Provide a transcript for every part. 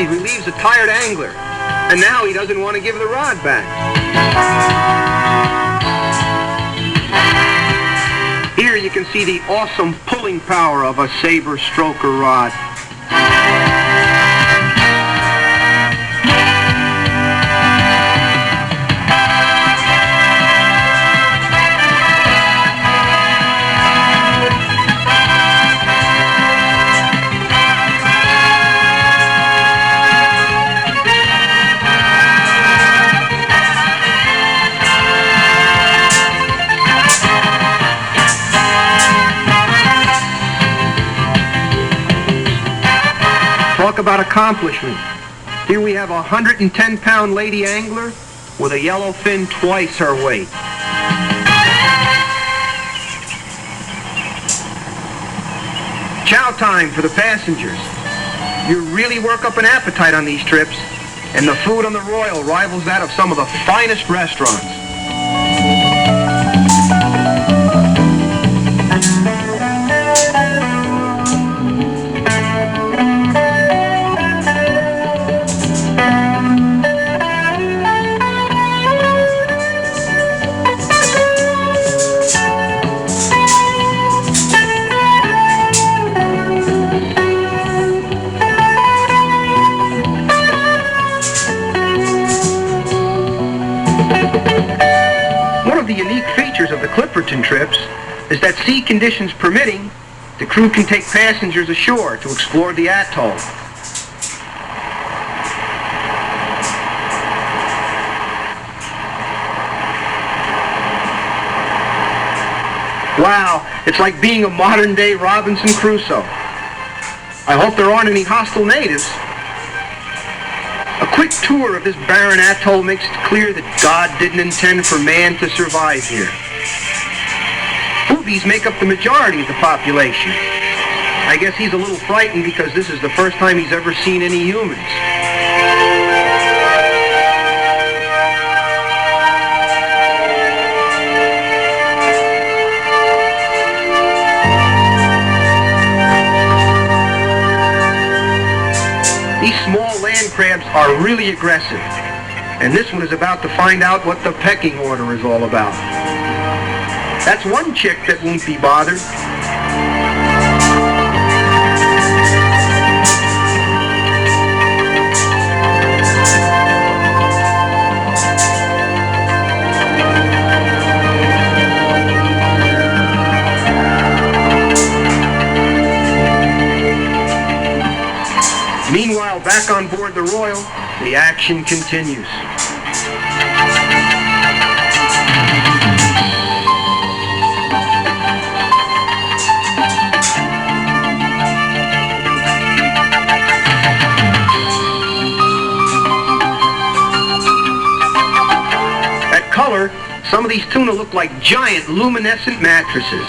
he relieves a tired angler, and now he doesn't want to give the rod back. Here you can see the awesome pulling power of a Sabre stroker rod. Talk about accomplishment. Here we have a 110-pound lady angler with a yellowfin twice her weight. Chow time for the passengers. You really work up an appetite on these trips, and the food on the Royal rivals that of some of the finest restaurants. The unique features of the Clipperton trips is that, sea conditions permitting, the crew can take passengers ashore to explore the atoll. Wow, it's like being a modern-day Robinson Crusoe. I hope there aren't any hostile natives. A quick tour of this barren atoll makes it clear that God didn't intend for man to survive here. Boobies make up the majority of the population. I guess he's a little frightened because this is the first time he's ever seen any humans. These small land crabs are really aggressive, and this one is about to find out what the pecking order is all about. That's one chick that won't be bothered. Meanwhile, back on board the Royal, the action continues. That color, some of these tuna look like giant luminescent mattresses.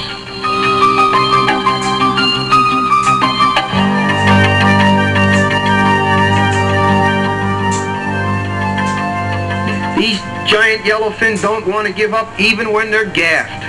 These giant yellowfin don't want to give up even when they're gaffed.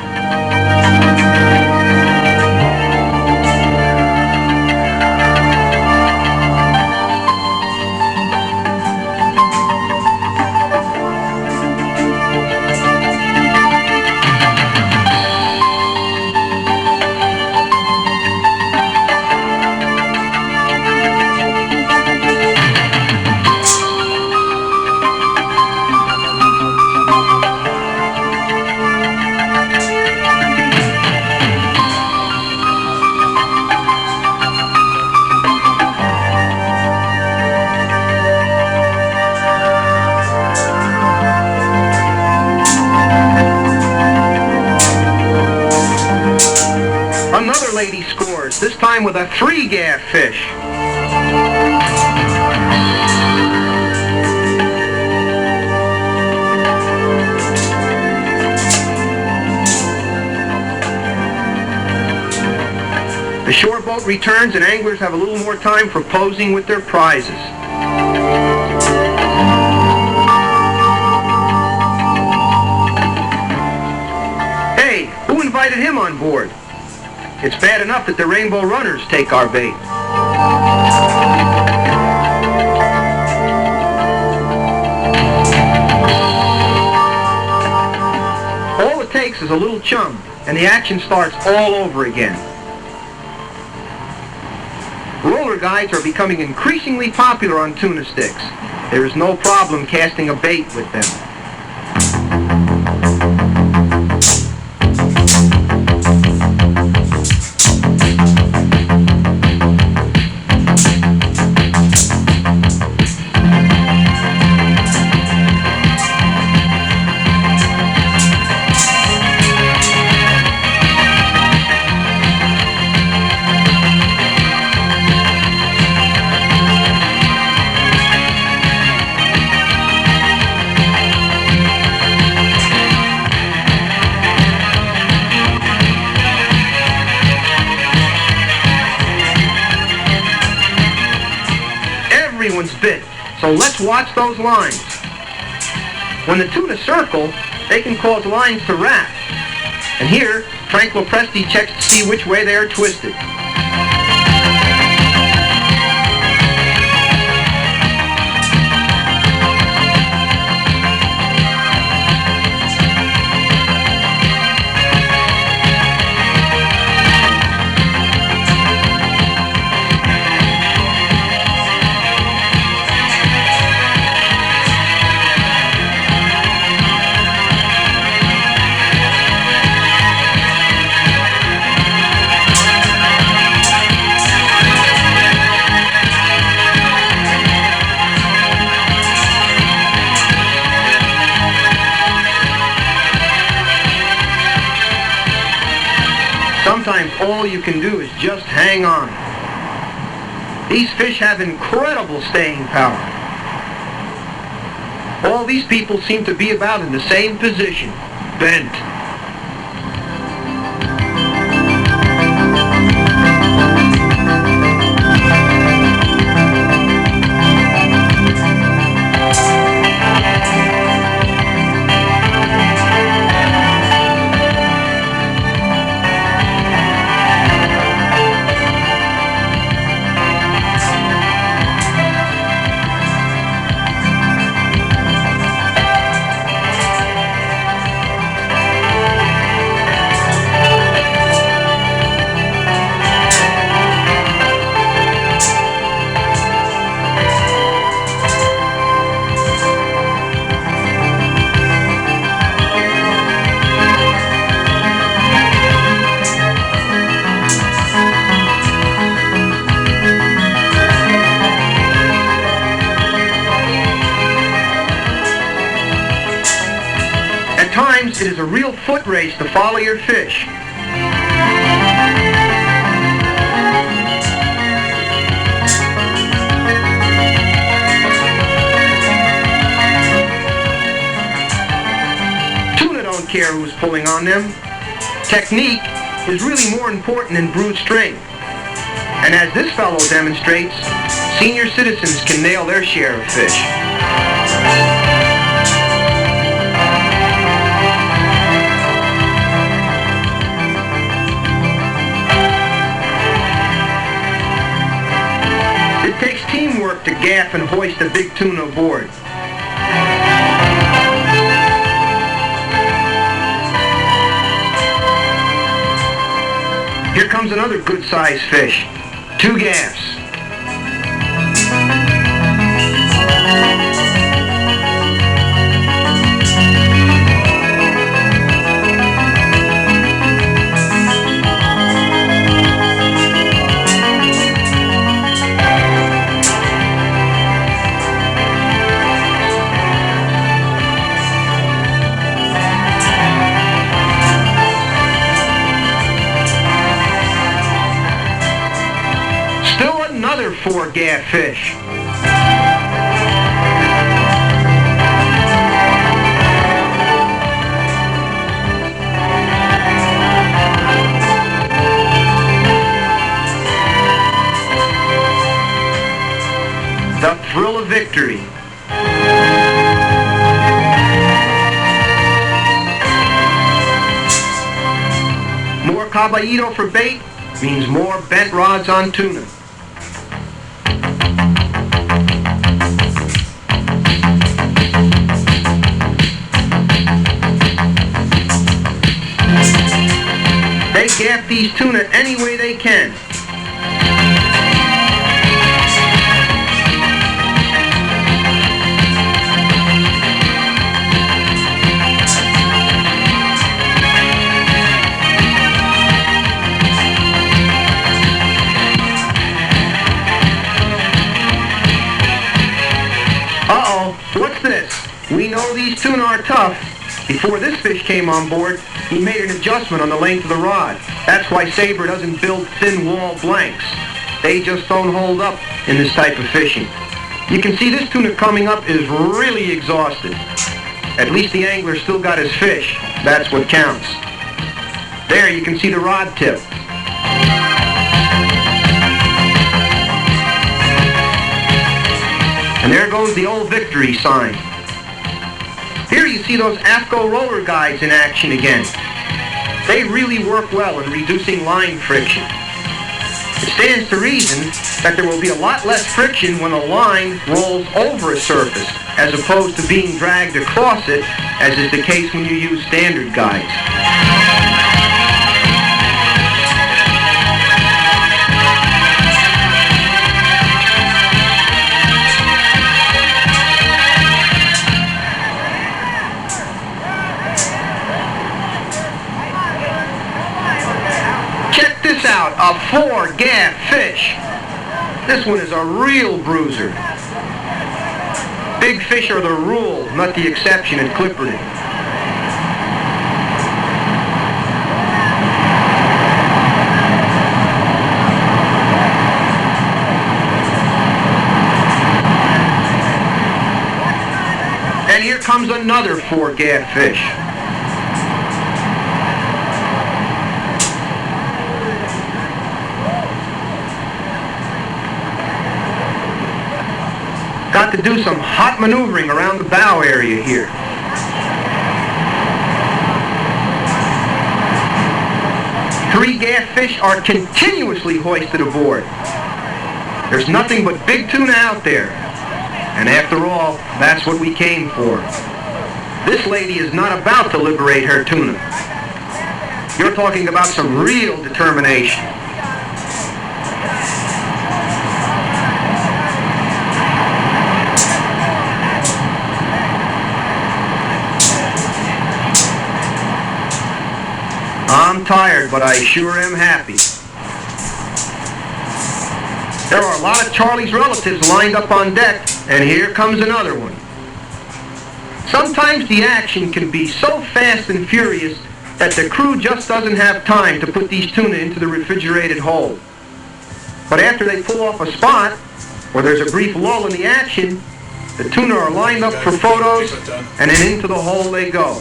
Another lady scores, this time with a 3-gaff fish. The shore boat returns and anglers have a little more time for posing with their prizes. Hey, who invited him on board? It's bad enough that the Rainbow Runners take our bait. sticks as a little chum, and the action starts all over again. Roller guides are becoming increasingly popular on tuna sticks. There is no problem casting a bait with them. Everyone's bit, so let's watch those lines. When the tuna circle, they can cause lines to wrap. And here, Frank Lopresti checks to see which way they are twisted. Sometimes all you can do is just hang on. These fish have incredible staying power. All these people seem to be about in the same position, bent. At times, it is a real foot race to follow your fish. Tuna don't care who's pulling on them. Technique is really more important than brute strength. And as this fellow demonstrates, senior citizens can nail their share of fish. It takes teamwork to gaff and hoist a big tuna aboard. Here comes another good-sized fish. 2 gaffs. Another 4 gaff fish. The thrill of victory. More caballito for bait means more bent rods on tuna. gaff these tuna any way they can. Uh-oh, what's this? We know these tuna are tough. Before this fish came on board, he made an adjustment on the length of the rod. That's why Sabre doesn't build thin wall blanks. They just don't hold up in this type of fishing. You can see this tuna coming up is really exhausted. At least the angler still got his fish. That's what counts. There you can see the rod tip. And there goes the old victory sign. Here you see those AFCO roller guides in action again. They really work well in reducing line friction. It stands to reason that there will be a lot less friction when a line rolls over a surface as opposed to being dragged across it, as is the case when you use standard guides. Out a 4-gaff fish. This one is a real bruiser. Big fish are the rule, not the exception at Clipperton. And here comes another 4-gaff fish. Got to do some hot maneuvering around the bow area here. Three gaff fish are continuously hoisted aboard. There's nothing but big tuna out there. And after all, that's what we came for. This lady is not about to liberate her tuna. You're talking about some real determination. I'm tired, but I sure am happy. There are a lot of Charlie's relatives lined up on deck, and here comes another one. Sometimes the action can be so fast and furious that the crew just doesn't have time to put these tuna into the refrigerated hold. But after they pull off a spot, or there's a brief lull in the action, the tuna are lined up for photos, and then into the hole they go.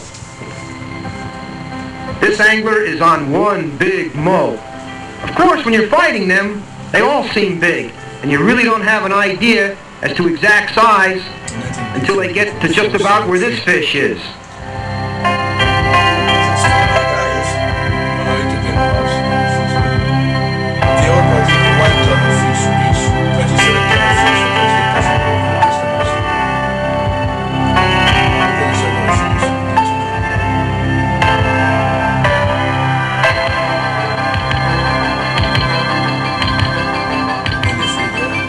This angler is on one big mo. Of course, when you're fighting them, they all seem big, and you really don't have an idea as to exact size until they get to just about where this fish is.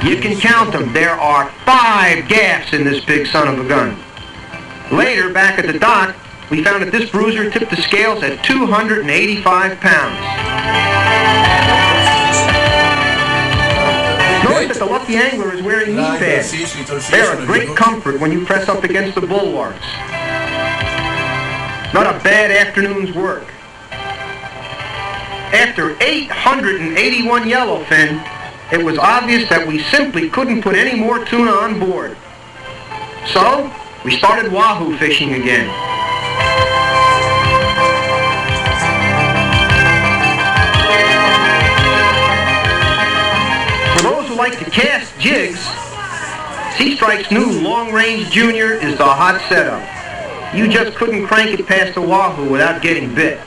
You can count them. There are 5 gaffs in this big son of a gun. Later, back at the dock, we found that this bruiser tipped the scales at 285 pounds. Notice that the lucky angler is wearing knee pads. They're a great comfort when you press up against the bulwarks. Not a bad afternoon's work. After 881 yellowfin, it was obvious that we simply couldn't put any more tuna on board. So, we started wahoo fishing again. For those who like to cast jigs, Sea Strike's new Long Range Junior is the hot setup. You just couldn't crank it past the wahoo without getting bit.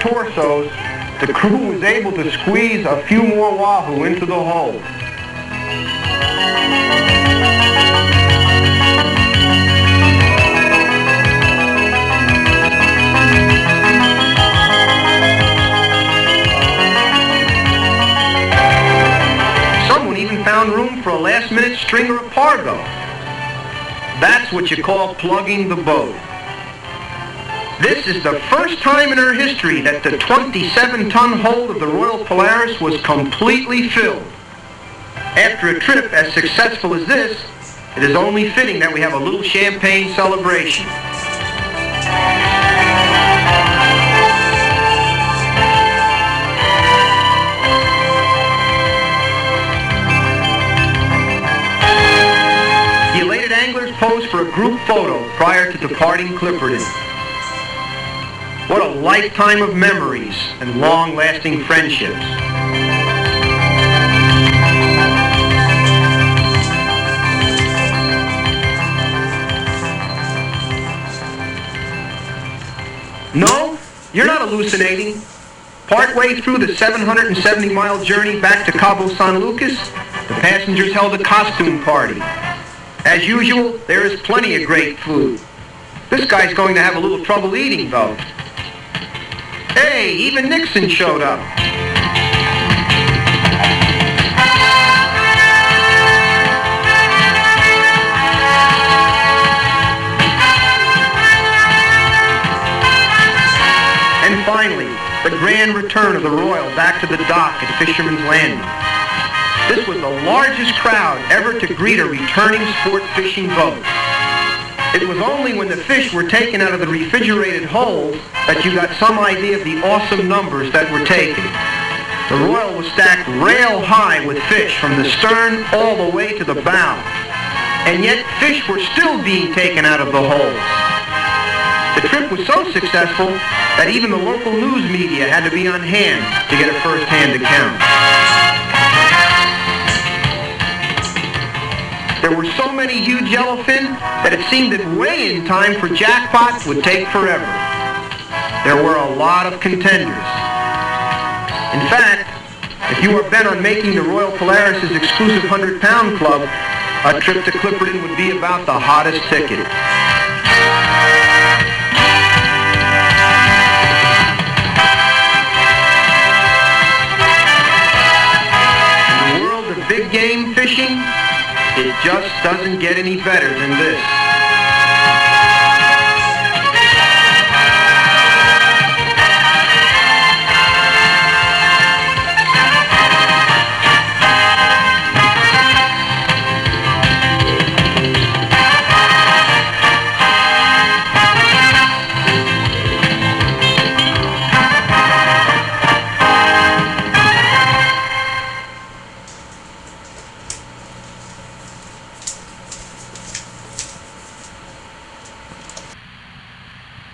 torsos, the crew was able to squeeze a few more wahoo into the hole. Someone even found room for a last-minute stringer of pargo. That's what you call plugging the boat. This is the first time in her history that the 27-ton hold of the Royal Polaris was completely filled. After a trip as successful as this, it is only fitting that we have a little champagne celebration. The elated anglers posed for a group photo prior to departing Clipperton. What a lifetime of memories and long-lasting friendships. No, you're not hallucinating. Partway through the 770-mile journey back to Cabo San Lucas, the passengers held a costume party. As usual, there is plenty of great food. This guy's going to have a little trouble eating, though. Hey, even Nixon showed up. And finally, the grand return of the Royal back to the dock at Fisherman's Landing. This was the largest crowd ever to greet a returning sport fishing boat. It was only when the fish were taken out of the refrigerated hold that you got some idea of the awesome numbers that were taken. The Royal was stacked rail high with fish from the stern all the way to the bow. And yet fish were still being taken out of the holds. The trip was so successful that even the local news media had to be on hand to get a first-hand account. There were so many huge yellowfin that it seemed that weigh-in time for jackpot would take forever. There were a lot of contenders. In fact, if you are bent on making the Royal Polaris' exclusive 100-pound club, a trip to Clipperton would be about the hottest ticket. In the world of big game fishing, it just doesn't get any better than this.